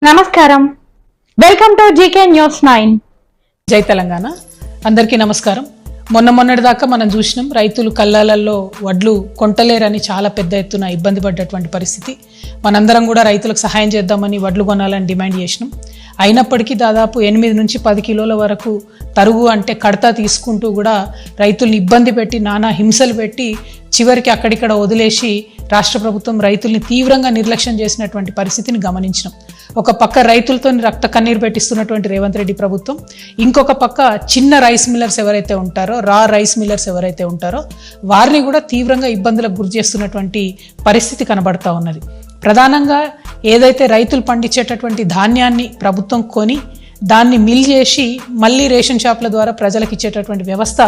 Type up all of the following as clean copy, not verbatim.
నమస్కారం. Welcome to GK news 9. జై తెలంగాణ. అందరికీ నమస్కారం. మొన్నటి దాకా మనం చూసినాం, రైతులు కళ్ళాలలో వడ్లు కొంటలేరని చాలా పెద్ద ఎత్తున ఇబ్బంది పడ్డటువంటి పరిస్థితి. మనందరం కూడా రైతులకు సహాయం చేద్దామని వడ్లు కొనాలని డిమాండ్ చేసినాం. అయినప్పటికీ దాదాపు 8 నుంచి 10 కిలోల వరకు తరుగు అంటే కడతా తీసుకుంటూ కూడా రైతుల్ని ఇబ్బంది పెట్టి నానా హింసలు పెట్టి చివరికి అక్కడిక్కడ వదిలేసి రాష్ట్ర ప్రభుత్వం రైతుల్ని తీవ్రంగా నిర్లక్ష్యం చేసినటువంటి పరిస్థితిని గమనించినాం. ఒక పక్క రైతులతో రక్త కన్నీరు పెట్టిస్తున్నటువంటి రేవంత్ రెడ్డి ప్రభుత్వం, ఇంకొక పక్క చిన్న రైస్ మిల్లర్స్ ఎవరైతే ఉంటారో, రైస్ మిల్లర్స్ ఎవరైతే ఉంటారో వారిని కూడా తీవ్రంగా ఇబ్బందులకు గురి చేస్తున్నటువంటి పరిస్థితి కనబడతా ఉన్నది. ప్రధానంగా ఏదైతే రైతులు పండించేటటువంటి ధాన్యాన్ని ప్రభుత్వం కొని దాన్ని మిల్ చేసి మళ్ళీ రేషన్ షాపుల ద్వారా ప్రజలకు ఇచ్చేటటువంటి వ్యవస్థ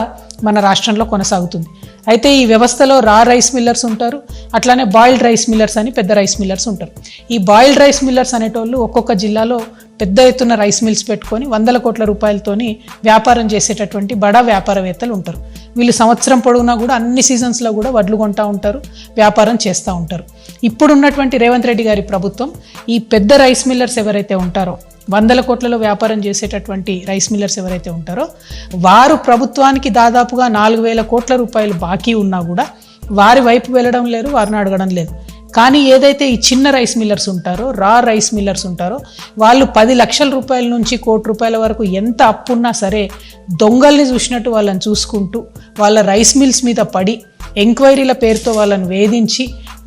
మన రాష్ట్రంలో కొనసాగుతుంది. అయితే ఈ వ్యవస్థలో రైస్ మిల్లర్స్ ఉంటారు, అట్లానే బాయిల్డ్ రైస్ మిల్లర్స్ అని పెద్ద రైస్ మిల్లర్స్ ఉంటారు. ఈ బాయిల్డ్ రైస్ మిల్లర్స్ అనేటోళ్ళు ఒక్కొక్క జిల్లాలో పెద్ద ఎత్తున రైస్ మిల్స్ పెట్టుకొని 100 కోట్ల రూపాయలతోని వ్యాపారం చేసేటటువంటి బడా వ్యాపారవేత్తలు ఉంటారు. వీళ్ళు సంవత్సరం పొడవునా కూడా అన్ని సీజన్స్లో కూడా వడ్లు కొంటూ ఉంటారు, వ్యాపారం చేస్తూ ఉంటారు. ఇప్పుడున్నటువంటి రేవంత్ రెడ్డి గారి ప్రభుత్వం ఈ పెద్ద రైస్ మిల్లర్స్ ఎవరైతే ఉంటారో, 100 కోట్లలో వ్యాపారం చేసేటటువంటి రైస్ మిల్లర్స్ ఎవరైతే ఉంటారో వారు ప్రభుత్వానికి దాదాపుగా 4,000 కోట్ల రూపాయలు బాకీ ఉన్నా కూడా వారి వైపు వెళ్ళడం లేదు, వారిని అడగడం లేదు. కానీ ఏదైతే ఈ చిన్న రైస్ మిల్లర్స్ ఉంటారో, రైస్ మిల్లర్స్ ఉంటారో వాళ్ళు 10 లక్షల రూపాయల నుంచి 1 కోటి రూపాయల వరకు ఎంత అప్పున్నా సరే దొంగల్ని చూసినట్టు వాళ్ళని చూసుకుంటూ వాళ్ళ రైస్ మిల్స్ మీద పడి ఎంక్వైరీల పేరుతో వాళ్ళని వేధించి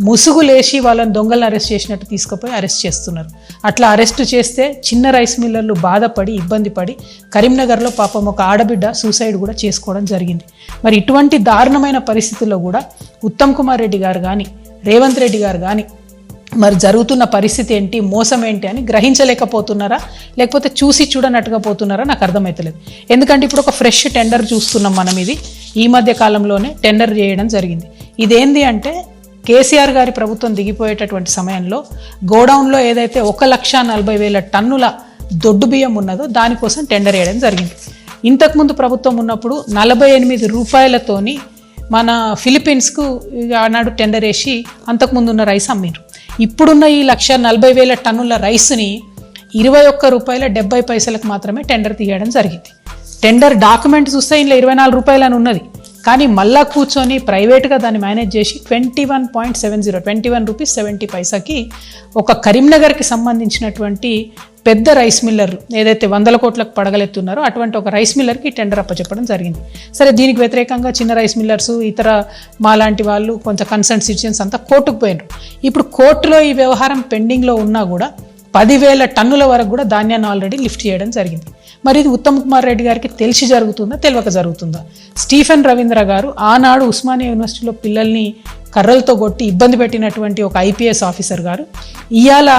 ముసుగులేసి వాళ్ళని దొంగలను అరెస్ట్ చేసినట్టు తీసుకుపోయి అరెస్ట్ చేస్తున్నారు. అట్లా అరెస్ట్ చేస్తే చిన్న రైస్ మిల్లర్లు బాధపడి ఇబ్బంది పడి కరీంనగర్లో పాపం ఒక ఆడబిడ్డ సూసైడ్ కూడా చేసుకోవడం జరిగింది. మరి ఇటువంటి దారుణమైన పరిస్థితుల్లో కూడా ఉత్తమ్ కుమార్ రెడ్డి గారు కానీ రేవంత్ రెడ్డి గారు కానీ మరి జరుగుతున్న పరిస్థితి ఏంటి, మోసం ఏంటి అని గ్రహించలేకపోతున్నారా, లేకపోతే చూసి చూడనట్టుగా పోతున్నారా నాకు అర్థమవుతలేదు. ఎందుకంటే ఇప్పుడు ఒక ఫ్రెష్ టెండర్ చూస్తున్నాం మనం. ఇది ఈ మధ్య కాలంలోనే టెండర్ చేయడం జరిగింది. ఇదేంది అంటే కేసీఆర్ గారి ప్రభుత్వం దిగిపోయేటటువంటి సమయంలో గోడౌన్లో ఏదైతే 1,40,000 టన్నుల దొడ్డు బియ్యం ఉన్నదో దానికోసం టెండర్ వేయడం జరిగింది. ఇంతకుముందు ప్రభుత్వం ఉన్నప్పుడు 48 రూపాయలతోని మన ఫిలిప్పీన్స్కు ఆనాడు టెండర్ వేసి అంతకుముందు ఉన్న రైస్ అమ్మిరు. ఇప్పుడున్న ఈ 1,40,000 టన్నుల రైస్ని 21 రూపాయల 70 పైసలకు మాత్రమే టెండర్ తీయడం జరిగింది. టెండర్ డాక్యుమెంట్ చూస్తే ఇందులో 24 రూపాయలు అని ఉన్నది. కానీ మళ్ళా కూర్చొని ప్రైవేట్గా దాన్ని మేనేజ్ చేసి 21 రూపీస్ 70 పైసాకి ఒక కరీంనగర్కి సంబంధించినటువంటి పెద్ద రైస్ మిల్లర్ ఏదైతే 100 కోట్లకు పడగలెత్తున్నారో అటువంటి ఒక రైస్ మిల్లర్కి టెండర్ అప్పచెప్పడం జరిగింది. సరే, దీనికి వ్యతిరేకంగా చిన్న రైస్ మిల్లర్స్ ఇతర మాలాంటి వాళ్ళు కొంచెం కన్సర్న్ సిటిజన్స్ అంతా కోర్టుకు పోయినారు. ఇప్పుడు కోర్టులో ఈ వ్యవహారం పెండింగ్లో ఉన్నా కూడా 10,000 టన్నుల వరకు కూడా ధాన్యాన్ని ఆల్రెడీ లిఫ్ట్ చేయడం జరిగింది. మరి ఇది ఉత్తమ్ కుమార్ రెడ్డి గారికి తెలిసి జరుగుతుందా, తెలియక జరుగుతుందా? స్టీఫెన్ రవీంద్ర గారు ఆనాడు ఉస్మానియా యూనివర్సిటీలో పిల్లల్ని కర్రలతో కొట్టి ఇబ్బంది పెట్టినటువంటి ఒక ఐపీఎస్ ఆఫీసర్ గారు ఇవాళ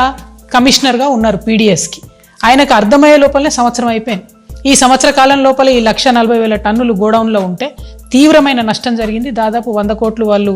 కమిషనర్గా ఉన్నారు పీడిఎస్కి. ఆయనకు అర్థమయ్యే లోపలనే సంవత్సరం అయిపోయింది. ఈ సంవత్సర కాలం లోపల ఈ 1,40,000 టన్నులు గోడౌన్లో ఉంటే తీవ్రమైన నష్టం జరిగింది. దాదాపు 100 కోట్లు వాళ్ళు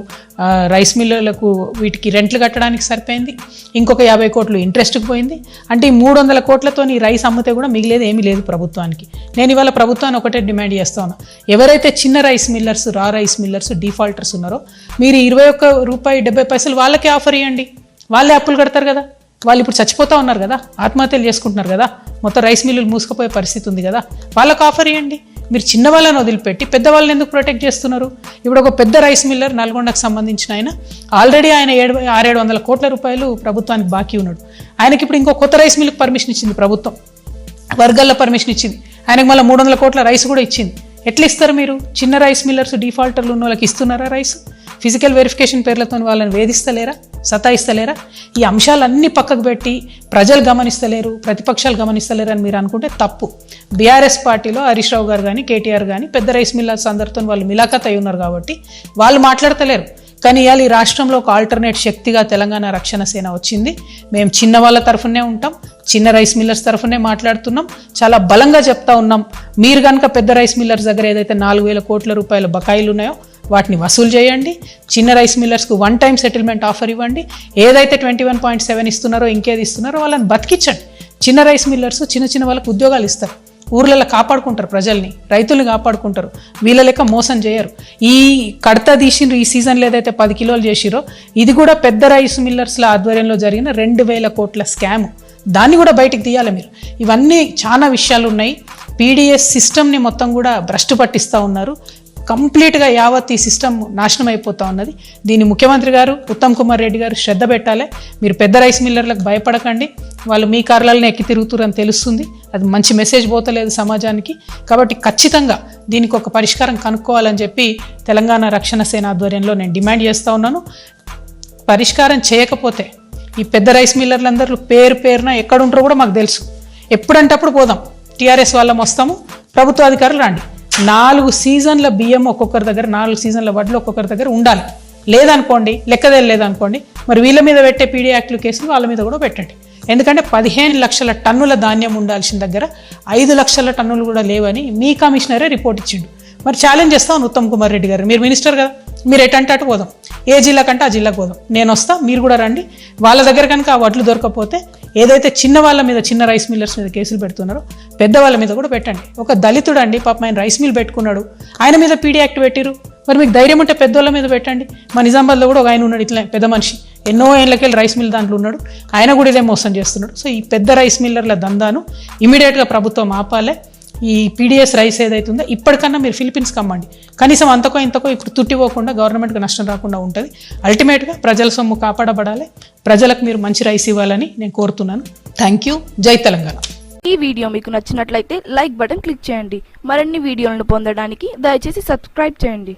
రైస్ మిల్లర్లకు వీటికి రెంట్లు కట్టడానికి సరిపోయింది. ఇంకొక 50 కోట్లు ఇంట్రెస్ట్కి పోయింది. అంటే ఈ 300 కోట్లతో ఈ రైస్ అమ్మితే కూడా మిగిలేదు ఏమీ లేదు ప్రభుత్వానికి. నేను ఇవాళ ప్రభుత్వాన్ని ఒకటే డిమాండ్ చేస్తాను, ఎవరైతే చిన్న rice millers, rice millers defaulters ఉన్నారో మీరు 21 రూపాయి 70 పైసలు వాళ్ళకే ఆఫర్ ఇవ్వండి. వాళ్ళే అప్పులు కడతారు కదా. వాళ్ళు ఇప్పుడు చచ్చిపోతూ ఉన్నారు కదా, ఆత్మహత్యలు చేసుకుంటున్నారు కదా, మొత్తం రైస్ మిల్లులు మూసుకుపోయే పరిస్థితి ఉంది కదా, వాళ్ళకు ఆఫర్ ఇవ్వండి. మీరు చిన్న వాళ్ళని వదిలిపెట్టి పెద్దవాళ్ళని ఎందుకు ప్రొటెక్ట్ చేస్తున్నారు? ఇప్పుడు ఒక పెద్ద రైస్ మిల్లర్ నల్గొండకు సంబంధించిన ఆయన ఆల్రెడీ ఆయన 600-700 కోట్ల రూపాయలు ప్రభుత్వానికి బాకీ ఉన్నాడు. ఆయనకి ఇప్పుడు ఇంకో కొత్త రైస్ మిల్లుకు పర్మిషన్ ఇచ్చింది ప్రభుత్వం, వర్గాల్లో పర్మిషన్ ఇచ్చింది. ఆయనకు మళ్ళీ 300 కోట్ల రైస్ కూడా ఇచ్చింది. ఎట్లా ఇస్తారు మీరు? చిన్న రైస్ మిల్లర్స్ డిఫాల్టర్లు ఉన్న వాళ్ళకి ఇస్తున్నారా రైస్? ఫిజికల్ వెరిఫికేషన్ పేర్లతో వాళ్ళని వేధిస్తలేరా, సతాయిస్తలేరా? ఈ అంశాలన్నీ పక్కకు పెట్టి ప్రజలు గమనిస్తలేరు, ప్రతిపక్షాలు గమనిస్తలేరు అని మీరు అనుకుంటే తప్పు. బీఆర్ఎస్ పార్టీలో హరీష్ రావు గారు కానీ కేటీఆర్ కానీ పెద్ద రైస్ మిల్లర్స్ అందరితో వాళ్ళు మిలాఖత్ అయి ఉన్నారు కాబట్టి వాళ్ళు మాట్లాడతలేరు. కానీ ఇవాళ ఈ రాష్ట్రంలో ఒక ఆల్టర్నేట్ శక్తిగా తెలంగాణ రక్షణ సేన వచ్చింది. మేము చిన్న వాళ్ళ తరఫునే ఉంటాం, చిన్న రైస్ మిల్లర్స్ తరఫునే మాట్లాడుతున్నాం, చాలా బలంగా చెప్తా ఉన్నాం. మీరు కనుక పెద్ద రైస్ మిల్లర్స్ దగ్గర ఏదైతే 4,000 కోట్ల రూపాయల బకాయిలు ఉన్నాయో వాటిని వసూలు చేయండి. చిన్న రైస్ మిల్లర్స్కు 1 టైం సెటిల్మెంట్ ఆఫర్ ఇవ్వండి. ఏదైతే 21.7 ఇస్తున్నారో ఇంకేది ఇస్తున్నారో వాళ్ళని బతికించండి. చిన్న రైస్ మిల్లర్స్ చిన్న వాళ్ళకు ఉద్యోగాలు ఇస్తారు, ఊర్లలో కాపాడుకుంటారు, ప్రజల్ని రైతుల్ని కాపాడుకుంటారు. వీళ్ళ లెక్క మోసం చేయరు. ఈ కడతా తీసిండ్రు ఈ సీజన్లో ఏదైతే 10 కిలోలు చేసిరో ఇది కూడా పెద్ద రైస్ మిల్లర్స్ల ఆధ్వర్యంలో జరిగిన 2,000 కోట్ల స్కామ్. దాన్ని కూడా బయటికి తీయాలి మీరు. ఇవన్నీ చాలా విషయాలు ఉన్నాయి. పీడిఎస్ సిస్టమ్ని మొత్తం కూడా భ్రష్టు పట్టిస్తూ ఉన్నారు. కంప్లీట్గా యావత్ ఈ సిస్టమ్ నాశనం అయిపోతూ ఉన్నది. దీన్ని ముఖ్యమంత్రి గారు ఉత్తమ్ కుమార్ రెడ్డి గారు శ్రద్ధ పెట్టాలి. మీరు పెద్ద రైస్ మిల్లర్లకు భయపడకండి, వాళ్ళు మీ కార్యాలను ఎక్కి తిరుగుతారని తెలుస్తుంది. అది మంచి మెసేజ్ పోతలేదు సమాజానికి. కాబట్టి ఖచ్చితంగా దీనికి ఒక పరిష్కారం కనుక్కోవాలని చెప్పి తెలంగాణ రక్షణ సేన ఆధ్వర్యంలో నేను డిమాండ్ చేస్తూ ఉన్నాను. పరిష్కారం చేయకపోతే ఈ పెద్ద రైస్ మిల్లర్లందరూ పేరున ఎక్కడుంటారో కూడా మాకు తెలుసు. ఎప్పుడంటే అప్పుడు పోదాం, టీఆర్ఎస్ వాళ్ళం వస్తాము, ప్రభుత్వ అధికారులు రండి. 4 సీజన్ల బియ్యం ఒక్కొక్కరి దగ్గర, 4 సీజన్ల వడ్లు ఒక్కొక్కరి దగ్గర ఉండాలి. లేదనుకోండి, లేదనుకోండి, మరి వీళ్ళ మీద పెట్టే పీడీ యాక్ట్లు కేసులు వాళ్ళ మీద కూడా పెట్టండి. ఎందుకంటే 15 లక్షల టన్నుల ధాన్యం ఉండాల్సిన దగ్గర 5 లక్షల టన్నులు కూడా లేవని మీ కమిషనరే రిపోర్ట్ ఇచ్చిండు. మరి ఛాలెంజ్ చేస్తాను ఉత్తమ్ కుమార్ రెడ్డి గారు, మీరు మినిస్టర్ కదా, మీరు ఎటంటే అటు పోదాం, ఏ జిల్లా కంటే ఆ జిల్లాకు పోదాం, నేను వస్తా, మీరు కూడా రండి. వాళ్ళ దగ్గర కనుక ఆ వడ్లు దొరకకపోతే ఏదైతే చిన్న వాళ్ళ మీద, చిన్న రైస్ మిల్లర్స్ మీద కేసులు పెడుతున్నారో పెద్దవాళ్ళ మీద కూడా పెట్టండి. ఒక దళితుడు అండి పాపం, ఆయన రైస్ మిల్ పెట్టుకున్నాడు, ఆయన మీద పీడీ యాక్ట్ పెట్టిరు. మరి మీకు ధైర్యం ఉంటే పెద్దోళ్ళ మీద పెట్టండి. మా నిజామాబాద్లో కూడా ఒక ఆయన ఉన్నాడు, ఇట్లా పెద్ద మనిషి, ఎన్నో ఏళ్ళకెళ్ళి రైస్ మిల్ దాంట్లో ఉన్నాడు, ఆయన కూడా ఇదే మోసం చేస్తున్నాడు. సో ఈ పెద్ద రైస్ మిల్లర్ల దందాను ఇమీడియట్గా ప్రభుత్వం ఆపాలే. ఈ పీడిఎస్ రైస్ ఏదైతుందో ఇప్పటికన్నా మీరు ఫిలిపీన్స్ కమ్మండి, కనీసం అంతకో ఇంతకో ఇప్పుడు తుట్టిపోకుండా గవర్నమెంట్కి నష్టం రాకుండా ఉంటుంది. అల్టిమేట్గా ప్రజల సొమ్ము కాపాడబడాలి, ప్రజలకు మీరు మంచి రైస్ ఇవ్వాలని నేను కోరుతున్నాను. Thank you. జై తెలంగాణ. ఈ వీడియో మీకు నచ్చినట్లయితే లైక్ బటన్ క్లిక్ చేయండి. మరిన్ని వీడియోలను పొందడానికి దయచేసి సబ్స్క్రైబ్ చేయండి.